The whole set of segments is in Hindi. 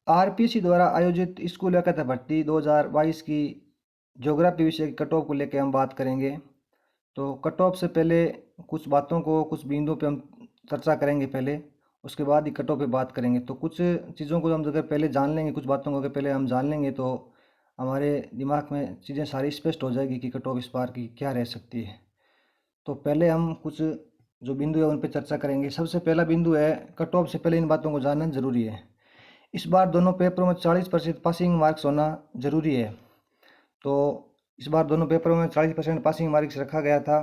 आरपीएससी द्वारा आयोजित स्कूल व्याख्याता भर्ती 2022 की ज्योग्राफी विषय की कट ऑफ को लेकर हम बात करेंगे। तो कट ऑफ से पहले कुछ बातों को, कुछ बिंदुओं पे हम चर्चा करेंगे पहले, उसके बाद ही कट ऑफ पे बात करेंगे। तो कुछ चीज़ों को हम अगर पहले जान लेंगे, कुछ बातों को अगर पहले हम जान लेंगे तो हमारे दिमाग में चीज़ें सारी स्पष्ट हो जाएगी कि कट ऑफ इस बार की क्या रह सकती है। तो पहले हम कुछ जो बिंदु है उन पर चर्चा करेंगे। सबसे पहला बिंदु है, कट ऑफ से पहले इन बातों को जानना जरूरी है। इस बार दोनों पेपरों में 40% पासिंग मार्क्स होना जरूरी है। तो इस बार दोनों पेपरों में 40% पासिंग मार्क्स रखा गया था।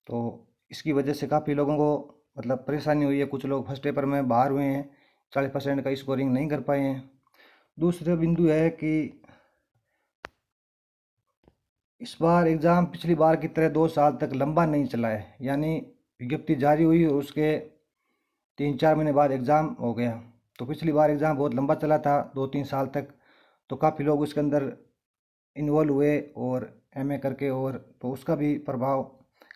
तो इसकी वजह से काफ़ी लोगों को मतलब परेशानी हुई है। कुछ लोग फर्स्ट पेपर में बाहर हुए हैं, 40% का स्कोरिंग नहीं कर पाए हैं। दूसरा बिंदु है कि इस बार एग्ज़ाम पिछली बार की तरह 2 साल तक लंबा नहीं चला है। यानी विज्ञप्ति जारी हुई और उसके 3-4 महीने बाद एग्ज़ाम हो गया। तो पिछली बार एग्ज़ाम बहुत लंबा चला था, 2-3 साल तक। तो काफ़ी लोग उसके अंदर इन्वॉल्व हुए और एमए करके, और तो उसका भी प्रभाव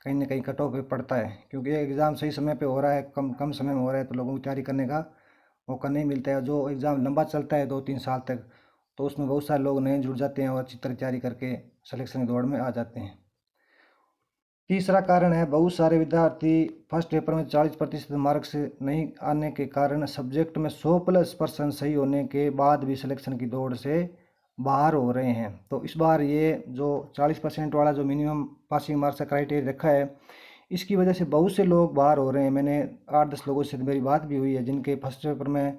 कहीं ना कहीं कट ऑफ पे पड़ता है। क्योंकि ये एग्ज़ाम सही समय पे हो रहा है, कम कम समय में हो रहा है, तो लोगों को तैयारी करने का मौका नहीं मिलता है। जो एग्ज़ाम लंबा चलता है 2-3 साल तक, तो उसमें बहुत सारे लोग नए जुड़ जाते हैं और अच्छी तरह तैयारी करके सिलेक्शन की दौड़ में आ जाते हैं। तीसरा कारण है, बहुत सारे विद्यार्थी फर्स्ट पेपर में 40% मार्क्स नहीं आने के कारण सब्जेक्ट में 100+% सही होने के बाद भी सिलेक्शन की दौड़ से बाहर हो रहे हैं। तो इस बार ये जो 40% वाला जो मिनिमम पासिंग मार्क्स का क्राइटेरिया रखा है, इसकी वजह से बहुत से लोग बाहर हो रहे हैं। मैंने 8-10 लोगों से मेरी बात भी हुई है जिनके फर्स्ट पेपर में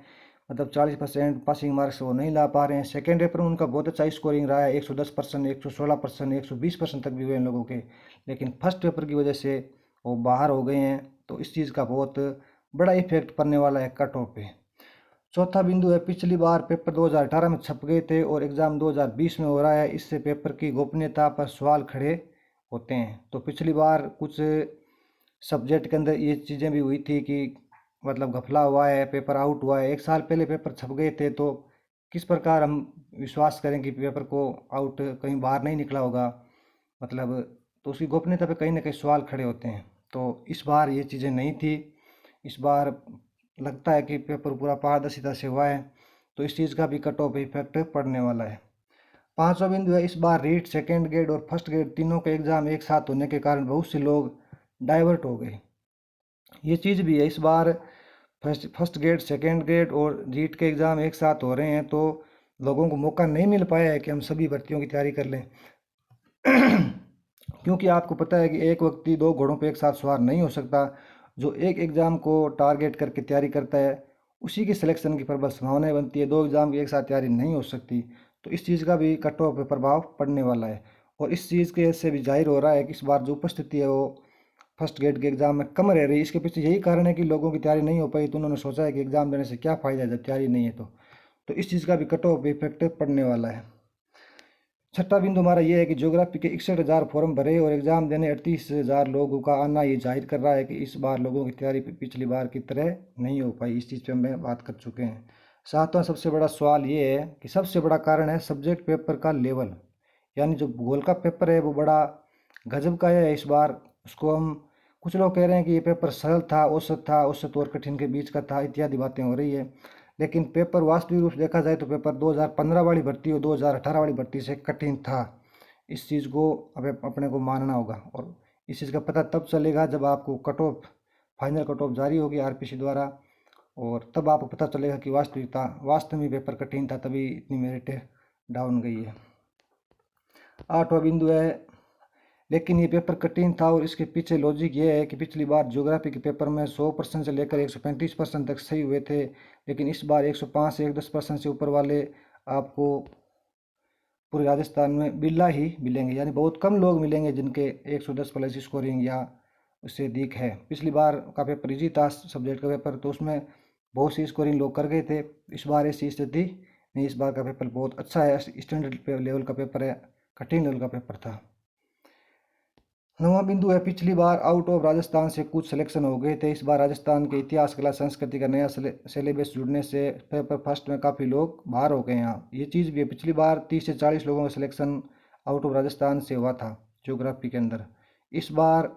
मतलब 40% पासिंग मार्क्स वो नहीं ला पा रहे हैं। सेकेंड पेपर में उनका बहुत अच्छा स्कोरिंग रहा है, 110%, 116%, 120% तक भी हुए इन लोगों के। लेकिन फर्स्ट पेपर की वजह से वो बाहर हो गए हैं। तो इस चीज़ का बहुत बड़ा इफेक्ट पड़ने वाला है कट ऑफ पे। चौथा बिंदु है, पिछली बार पेपर 2018 में छप गए थे और एग्ज़ाम 2020 में हो रहा है। इससे पेपर की गोपनीयता पर सवाल खड़े होते हैं। तो पिछली बार कुछ सब्जेक्ट के अंदर ये चीज़ें भी हुई थी कि मतलब घपला हुआ है, पेपर आउट हुआ है। 1 साल पहले पेपर छप गए थे, तो किस प्रकार हम विश्वास करें कि पेपर को आउट कहीं बाहर नहीं निकला होगा, मतलब तो उसकी गोपनीयता पे कहीं ना कहीं सवाल खड़े होते हैं। तो इस बार ये चीज़ें नहीं थी। इस बार लगता है कि पेपर पूरा पारदर्शिता से हुआ है। तो इस चीज़ का भी कट ऑफ इफेक्ट पड़ने वाला है। पांचवा बिंदु है, इस बार रीट, सेकेंड ग्रेड और फर्स्ट ग्रेड तीनों के एग्ज़ाम एक साथ होने के कारण बहुत से लोग डाइवर्ट हो गए। ये चीज़ भी है, इस बार फर्स्ट ग्रेड, सेकेंड ग्रेड और रीट के एग्ज़ाम एक साथ हो रहे हैं। तो लोगों को मौका नहीं मिल पाया है कि हम सभी भर्तियों की तैयारी कर लें। क्योंकि आपको पता है कि एक व्यक्ति 2 घोड़ों पर एक साथ सवार नहीं हो सकता। जो एक एग्ज़ाम को टारगेट करके तैयारी करता है, उसी की सिलेक्शन की प्रबल संभावनाएं बनती है। 2 एग्ज़ाम की एक साथ तैयारी नहीं हो सकती। तो इस चीज़ का भी कट ऑफ पे प्रभाव पड़ने वाला है। और इस चीज़ के से भी जाहिर हो रहा है कि इस बार जो उपस्थिति है वो फर्स्ट ग्रेड के एग्ज़ाम में कम रह रही है। इसके पीछे यही कारण है कि लोगों की तैयारी नहीं हो पाई, तो उन्होंने सोचा है कि एग्ज़ाम देने से क्या फ़ायदा है जब तैयारी नहीं है। तो इस चीज़ का भी कट ऑफ इफेक्ट पड़ने वाला है। छठा बिंदु हमारा ये है कि ज्योग्राफी के 61,000 फॉर्म भरे और एग्ज़ाम देने 38,000 लोगों का आना ये जाहिर कर रहा है कि इस बार लोगों की तैयारी पिछली बार की तरह नहीं हो पाई। इस चीज़ पे हम बात कर चुके हैं। सातवां सबसे बड़ा सवाल ये है कि सबसे बड़ा कारण है सब्जेक्ट पेपर का लेवल। यानी जो भूगोल का पेपर है वो बड़ा गजब का है इस बार। उसको हम, कुछ लोग कह रहे हैं कि ये पेपर सरल था, औसत और कठिन के बीच का था, इत्यादि बातें हो रही है। लेकिन पेपर वास्तविक रूप से देखा जाए तो पेपर 2015 वाली भर्ती और 2018 वाली भर्ती से कठिन था। इस चीज़ को अब अपने को मानना होगा। और इस चीज़ का पता तब चलेगा जब आपको cut off, final cut off जारी होगी आरपीएससी द्वारा, और तब आपको पता चलेगा कि वास्तव में पेपर कठिन था, तभी इतनी मेरिट डाउन गई है। आठवां बिंदु है, लेकिन ये पेपर कठिन था और इसके पीछे लॉजिक ये है कि पिछली बार ज्योग्राफी के पेपर में 100% से लेकर 135% तक सही हुए थे। लेकिन इस बार 105 से 110% से ऊपर वाले आपको पूरे राजस्थान में बिल्ला ही मिलेंगे। यानी बहुत कम लोग मिलेंगे जिनके 110+ स्कोरिंग या उससे अधिक है। पिछली बार का पेपर इजी था, सब्जेक्ट का पेपर, तो उसमें बहुत सी स्कोरिंग लोग कर गए थे। इस बार ऐसी स्थिति नहीं। इस बार का पेपर बहुत अच्छा है, स्टैंडर्ड लेवल का पेपर है, कठिन लेवल का पेपर था। नवा बिंदु है, पिछली बार आउट ऑफ राजस्थान से कुछ सिलेक्शन हो गए थे। इस बार राजस्थान के इतिहास, कला, संस्कृति का नया सिलेबस जुड़ने से पेपर फर्स्ट में काफ़ी लोग बाहर हो गए हैं। ये चीज़ भी है, पिछली बार 30 से 40 लोगों का सिलेक्शन आउट ऑफ राजस्थान से हुआ था ज्योग्राफी के अंदर। इस बार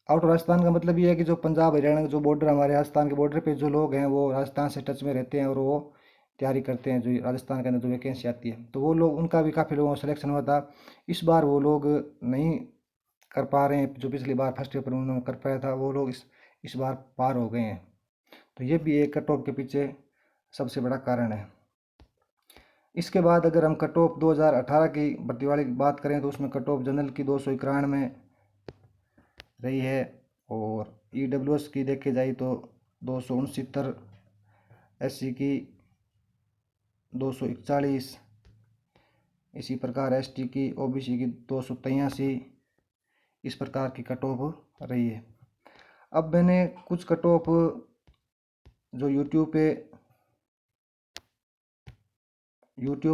आउट ऑफ राजस्थान का मतलब ये है कि जो पंजाब हरियाणा का जो बॉर्डर, हमारे राजस्थान के बॉर्डर पे जो लोग हैं वो राजस्थान से टच में रहते हैं और वो तैयारी करते हैं, जो राजस्थान के अंदर जो वैकेंसी आती है, तो वो लोग, उनका भी काफ़ी लोगों का सिलेक्शन हुआ था। इस बार वो लोग नहीं कर पा रहे हैं, जो पिछली बार फर्स्ट पेपर उन्होंने कर पाया था, वो लोग इस बार पार हो गए हैं। तो ये भी एक कट ऑफ के पीछे सबसे बड़ा कारण है। इसके बाद अगर हम कट ऑफ 2018 की भर्ती वाली की बात करें, तो उसमें कट ऑफ जनरल की 291 में रही है, और EWS की देखे जाए तो 269, SC की 241, इसी प्रकार ST की, OBC की 283, इस प्रकार की कट ऑफ रही है। अब मैंने कुछ कट ऑफ जो यूट्यूब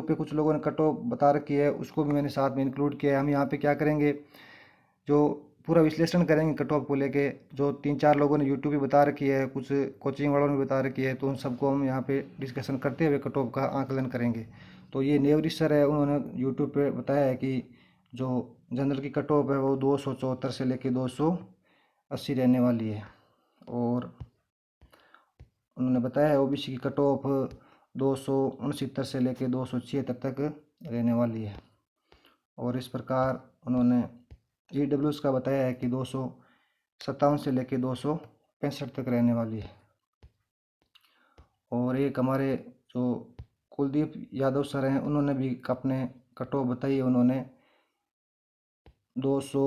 पे कुछ लोगों ने कट ऑफ बता रखी है, उसको भी मैंने साथ में इंक्लूड किया है। हम यहाँ पे क्या करेंगे, जो पूरा विश्लेषण करेंगे कट ऑफ को लेके, जो 3-4 लोगों ने यूट्यूब पे बता रखी है, कुछ कोचिंग वालों ने बता रखी है, तो उन सबको हम यहाँ पे डिस्कशन करते हुए कट ऑफ का आकलन करेंगे। तो ये नेवरिश सर है, उन्होंने यूट्यूब पे बताया है कि जो जनरल की कट ऑफ है वो 274 से लेके 280 रहने वाली है, और उन्होंने बताया है OBC की कट ऑफ 269 से लेके 276 तक रहने वाली है, और इस प्रकार उन्होंने EWS का बताया है कि 257 से लेके 265 तक रहने वाली है। और एक हमारे जो कुलदीप यादव सर हैं, उन्होंने भी अपने कट ऑफ बताई है, उन्होंने 200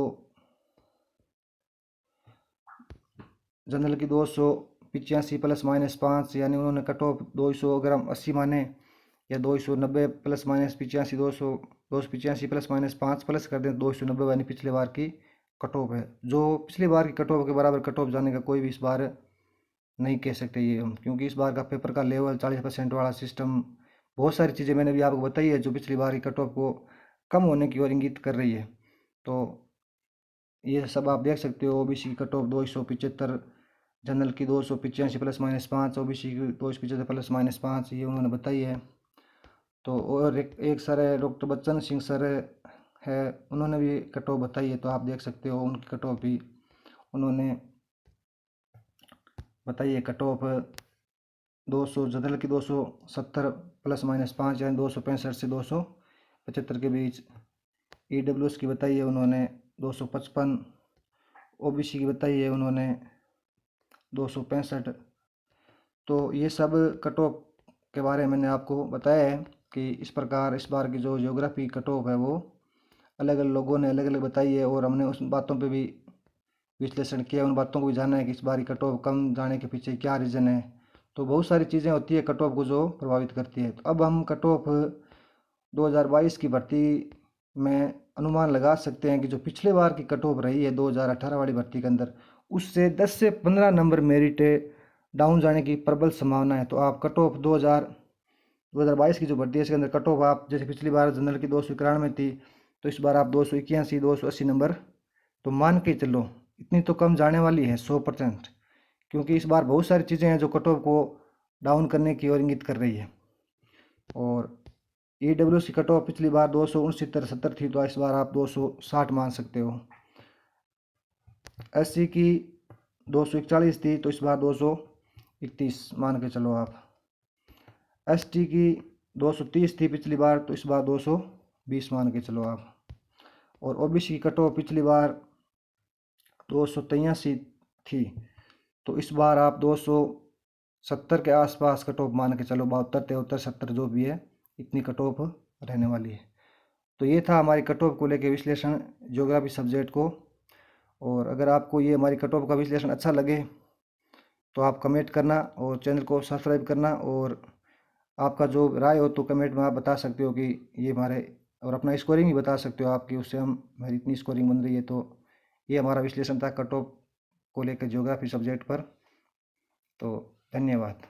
जनरल की 285 ±5, यानी उन्होंने कट ऑफ 200 अगर हम 80 माने, या 290 ±85, 285 ±5 प्लस कर दें 290, यानी पिछले बार की कट ऑफ है। जो पिछली बार की कट ऑफ के बराबर कट ऑफ जाने का कोई भी इस बार नहीं कह सकते ये हम, क्योंकि इस बार का पेपर का लेवल 40% वाला सिस्टम, बहुत सारी चीज़ें मैंने भी आपको बताई है जो पिछली बार की कट ऑफ को कम होने की ओर इंगित कर रही है। तो ये सब आप देख सकते हो। OBC की कट ऑफ 275, जनरल की 285 ±5, OBC की 275 ±5, ये उन्होंने बताई है। तो और एक सर है, डॉक्टर बच्चन सिंह सर है, उन्होंने भी कट ऑफ बताई है, तो आप देख सकते हो उनकी कट ऑफ भी उन्होंने बताई है। कट ऑफ 200 जनरल की 270 ±5, यानी 265 से 275 के बीच। EWS की बताई है उन्होंने 255, OBC की बताई है उन्होंने 265। तो ये सब कट ऑफ के बारे में मैंने आपको बताया है कि इस प्रकार इस बार की जो ज्योग्राफी कट ऑफ है वो अलग अलग लोगों ने अलग अलग बताई है, और हमने उस बातों पे भी विश्लेषण किया, उन बातों को भी जाना है कि इस बार की कट ऑफ कम जाने के पीछे क्या रीज़न है। तो बहुत सारी चीज़ें होती है कट ऑफ को जो प्रभावित करती है। तो अब हम कट ऑफ 2022 की भर्ती में अनुमान लगा सकते हैं कि जो पिछले बार की कट ऑफ रही है 2018 वाली भर्ती के अंदर, उससे 10 से 15 नंबर मेरिट डाउन जाने की प्रबल संभावना है। तो आप कट ऑफ 2022 की जो भर्ती है इसके अंदर कट ऑफ, आप जैसे पिछली बार जनरल की 291 थी, तो इस बार आप 281, 280 नंबर तो मान के चलो, इतनी तो कम जाने वाली है 100%, क्योंकि इस बार बहुत सारी चीज़ें हैं जो कट ऑफ को डाउन करने की ओर इंगित कर रही है। और EWS की कट ऑफ पिछली बार 269-70 थी, तो इस बार आप 260 मान सकते हो। SC की 241 थी, तो इस बार 231 मान के चलो आप। ST की 230 थी पिछली बार, तो इस बार 220 मान के चलो आप। और OBC की कट ऑफ पिछली बार 283 थी, तो इस बार आप 270 के आसपास कट ऑफ मान के चलो, 72, 73, 70 जो भी है, इतनी कट ऑफ रहने वाली है। तो ये था हमारी कट ऑफ को लेके विश्लेषण ज्योग्राफी सब्जेक्ट को। और अगर आपको ये हमारी कट ऑफ का विश्लेषण अच्छा लगे तो आप कमेंट करना और चैनल को सब्सक्राइब करना, और आपका जो राय हो तो कमेंट में आप बता सकते हो कि ये हमारे, और अपना स्कोरिंग भी बता सकते हो आपकी, उससे हम हमारी इतनी स्कोरिंग बन रही है। तो ये हमारा विश्लेषण था कट ऑफ को लेकर ज्योग्राफी सब्जेक्ट पर। तो धन्यवाद।